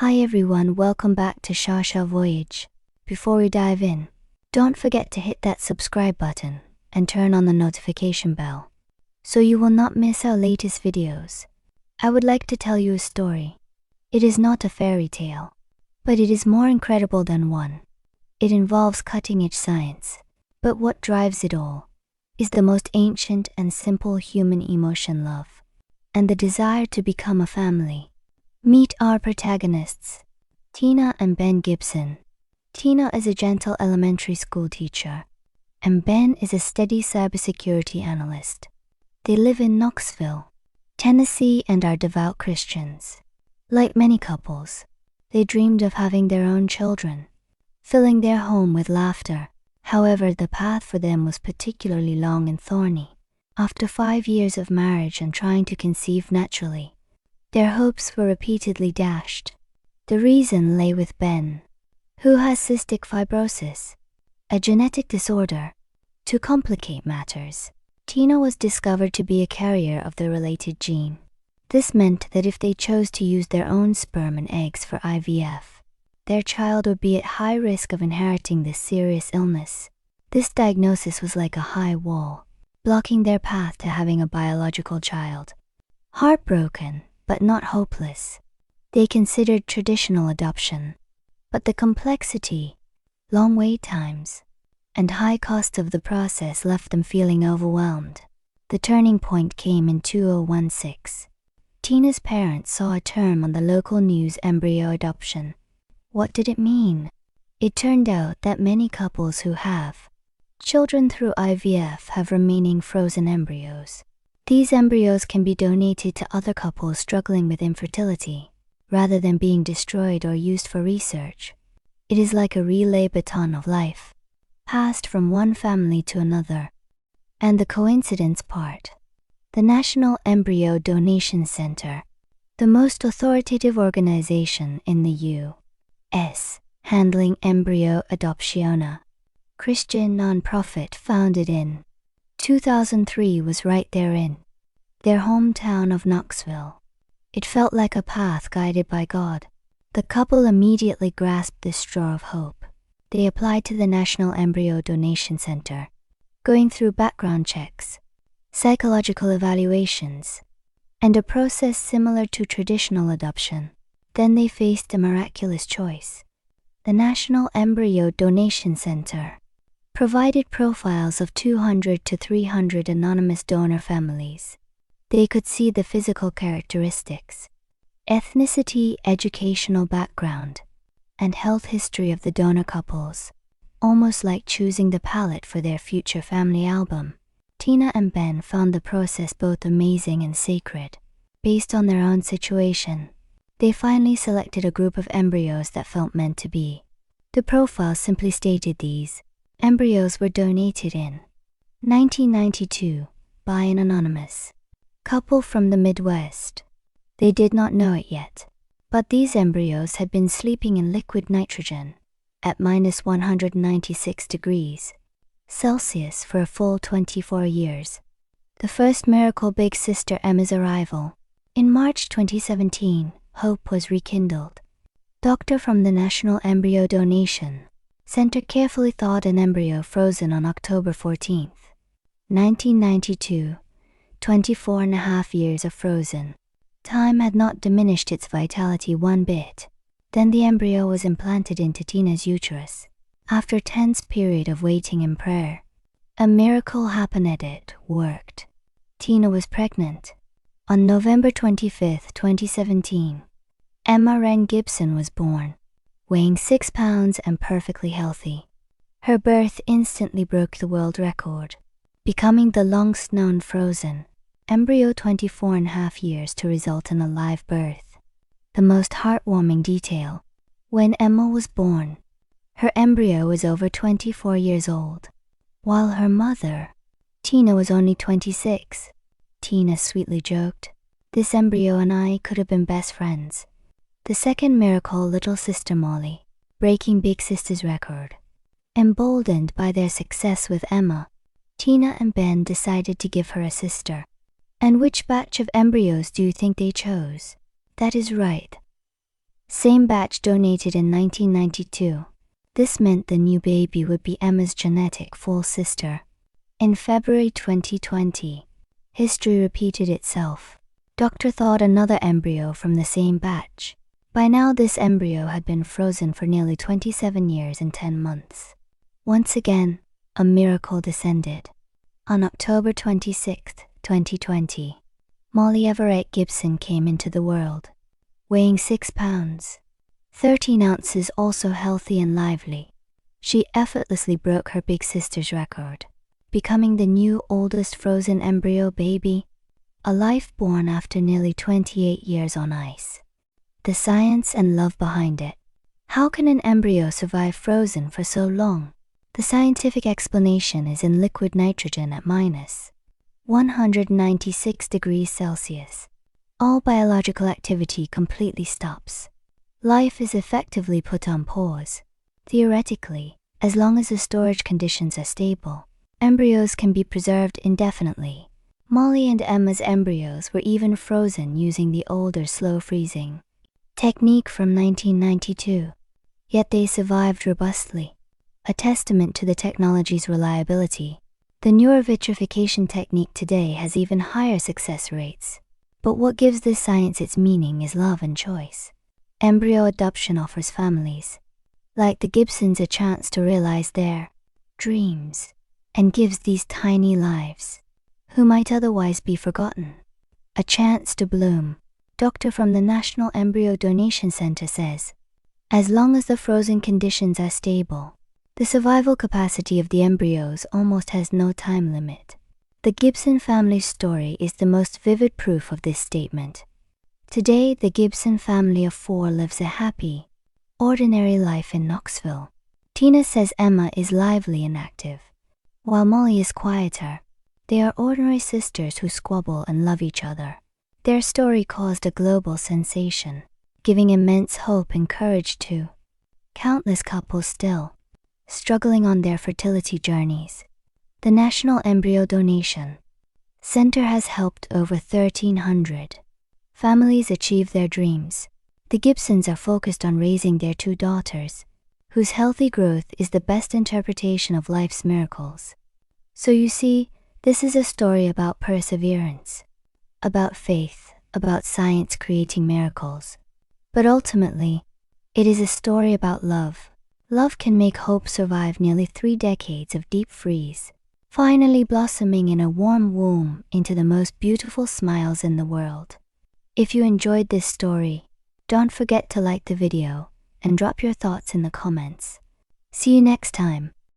Hi everyone, welcome back to Shasha Voyage. Before we dive in, don't forget to hit that subscribe button and turn on the notification bell so you will not miss our latest videos. I would like to tell you a story. It is not a fairy tale, but it is more incredible than one. It involves cutting-edge science, but what drives it all is the most ancient and simple human emotion, love, and the desire to become a family. Meet our protagonists, Tina and Ben Gibson. Tina is a gentle elementary school teacher, and Ben is a steady cybersecurity analyst. They live in Knoxville, Tennessee, and are devout Christians. Like many couples, they dreamed of having their own children, filling their home with laughter. However, the path for them was particularly long and thorny. After 5 years of marriage and trying to conceive naturally, their hopes were repeatedly dashed. The reason lay with Ben, who has cystic fibrosis, a genetic disorder. To complicate matters, Tina was discovered to be a carrier of the related gene. This meant that if they chose to use their own sperm and eggs for IVF, their child would be at high risk of inheriting this serious illness. This diagnosis was like a high wall, blocking their path to having a biological child. Heartbroken, but not hopeless, they considered traditional adoption. But the complexity, long wait times, and high cost of the process left them feeling overwhelmed. The turning point came in 2016. Tina's parents saw a term on the local news: embryo adoption. What did it mean? It turned out that many couples who have children through IVF have remaining frozen embryos. These embryos can be donated to other couples struggling with infertility, rather than being destroyed or used for research. It is like a relay baton of life, passed from one family to another. And the coincidence part: the National Embryo Donation Center, the most authoritative organization in the U.S. handling embryo adoption, Christian nonprofit founded in 2003, was right there in their hometown of Knoxville. It felt like a path guided by God. The couple immediately grasped this straw of hope. They applied to the National Embryo Donation Center, going through background checks, psychological evaluations, and a process similar to traditional adoption. Then they faced a miraculous choice. The National Embryo Donation Center provided profiles of 200 to 300 anonymous donor families. They could see the physical characteristics, ethnicity, educational background, and health history of the donor couples, almost like choosing the palette for their future family album. Tina and Ben found the process both amazing and sacred. Based on their own situation, they finally selected a group of embryos that felt meant to be. The profile simply stated these embryos were donated in 1992 by an anonymous couple from the Midwest. They did not know it yet, but these embryos had been sleeping in liquid nitrogen at -196 degrees Celsius for a full 24 years. The first miracle: big sister Emma's arrival. In March 2017, hope was rekindled. Doctor from the National Embryo Donation Center carefully thawed an embryo frozen on October 14, 1992. 24.5 years of frozen time had not diminished its vitality one bit. Then the embryo was implanted into Tina's uterus. After a tense period of waiting and prayer, a miracle happened. It worked. Tina was pregnant. On November 25, 2017, Emma Wren Gibson was born, weighing 6 pounds and perfectly healthy. Her birth instantly broke the world record, becoming the longest known frozen embryo 24.5 years to result in a live birth. The most heartwarming detail: when Emma was born, her embryo was over 24 years old, while her mother, Tina, was only 26. Tina sweetly joked, "This embryo and I could have been best friends." The second miracle: little sister Molly, breaking big sister's record. Emboldened by their success with Emma, Tina and Ben decided to give her a sister. And which batch of embryos do you think they chose? That is right. Same batch donated in 1992. This meant the new baby would be Emma's genetic full sister. In February 2020, history repeated itself. Doctor thawed another embryo from the same batch. By now, this embryo had been frozen for nearly 27 years and 10 months. Once again, a miracle descended. On October 26, 2020, Molly Everett Gibson came into the world, weighing 6 pounds, 13 ounces, also healthy and lively. She effortlessly broke her big sister's record, becoming the new oldest frozen embryo baby, a life born after nearly 28 years on ice. The science and love behind it. How can an embryo survive frozen for so long? The scientific explanation is in liquid nitrogen at minus 196 degrees Celsius. All biological activity completely stops. Life is effectively put on pause. Theoretically, as long as the storage conditions are stable, embryos can be preserved indefinitely. Molly and Emma's embryos were even frozen using the older slow freezing technique from 1992. Yet they survived robustly, a testament to the technology's reliability. The newer vitrification technique today has even higher success rates. But what gives this science its meaning is love and choice. Embryo adoption offers families like the Gibsons a chance to realize their dreams and gives these tiny lives, who might otherwise be forgotten, a chance to bloom. Doctor from the National Embryo Donation Center says, as long as the frozen conditions are stable, the survival capacity of the embryos almost has no time limit. The Gibson family's story is the most vivid proof of this statement. Today, the Gibson family of 4 lives a happy, ordinary life in Knoxville. Tina says Emma is lively and active, while Molly is quieter. They are ordinary sisters who squabble and love each other. Their story caused a global sensation, giving immense hope and courage to countless couples still struggling on their fertility journeys. The National Embryo Donation Center has helped over 1,300 families achieve their dreams. The Gibsons are focused on raising their 2 daughters, whose healthy growth is the best interpretation of life's miracles. So you see, this is a story about perseverance, about faith, about science creating miracles. But ultimately, it is a story about love. Love can make hope survive nearly 3 decades of deep freeze, finally blossoming in a warm womb into the most beautiful smiles in the world. If you enjoyed this story, don't forget to like the video and drop your thoughts in the comments. See you next time.